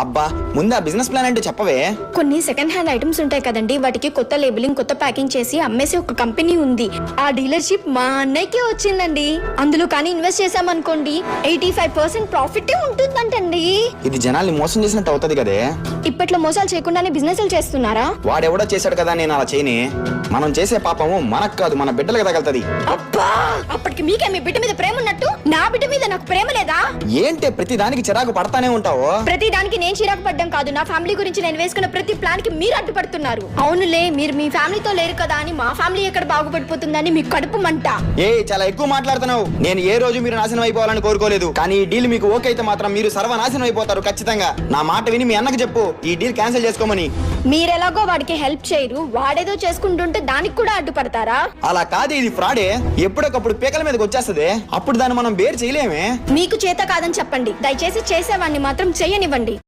అబ్బా ముందు ఆ బిజినెస్ ప్లాన్ అంటే చెప్పవే. కొన్ని సెకండ్ హ్యాండ్ ఐటమ్స్ ఉంటాయి కదండి, వాటికి కొత్త లేబులింగ్ కొత్త ప్యాకింగ్ చేసి అమ్మేసి ఒక కంపెనీ ఉంది. ఆ డీలర్షిప్ మా అన్నయ్యకే వచ్చిందండి. అందులో కానీ ఇన్వెస్ట్ చేసామనుకోండి 85% ప్రాఫిట్ ఉంటుందంటండి. ఇది జనాల్ని మోసం చేసినట్టు అవుతుంది కదే. ఇప్పట్లో మోసాలు చేయకుండానే బిజినెస్ చేస్తున్నారా? వాడెవడో చేశాడు కదా, నేను అలా చేయని. మనం చేసే పాపము మనకు కాదు, మన బిడ్డలకు తగలుతుంది. అబ్బా, అప్పటికి మీకే మీ బిడ్డ మీద ప్రేమ ఉన్నట్టు నా బిడ్డ మీద నాకు ప్రేమ లేదా? ఏంటే ప్రతి దానికి చిరాకు పడతానే ఉంటావు? ప్రతి దానికి నేను చిరాకు పడ్డం కాదు, నా ఫ్యామిలీ గురించి నేను వేసుకున్న ప్రతి ప్లాన్ కి మీరు అడ్డుపడుతున్నారు. అవునులే, మీరు మీ ఫ్యామిలీతో లేరు కదా అని మా ఫ్యామిలీ ఎక్కడ బాగుపడిపోతుందని మీకు కడుపు మంట. చాలా ఎక్కువ మాట్లాడుతున్నావు. నేను ఏ రోజు మీరు నాశనం అయిపోవాలని కోరుకోలేదు, కానీ ఈ డీల్ మీకు ఓకే అయితే మాత్రం మీరు సర్వనాశనం అయిపోతారు ఖచ్చితంగా. నా మాట విని మీ అన్నకు చెప్పు ఈ డీల్ క్యాన్సిల్ చేసుకోమని. మీరెలాగో వాడికి హెల్ప్ చేయరు, వాడేదో చేసుకుంటుంటే దానికి కూడా అడ్డుపడతారా? అలా కాదు, ఇది ఫ్రాడే. ఎప్పటికప్పుడు పీకల మీదకి వచ్చేస్తుంది, అప్పుడు దాన్ని మనం బేర్ చేయలేమే. మీకు చేత కాదని చెప్పండి, దయచేసి చేసేవాడిని మాత్రం చెయ్యనివ్వండి.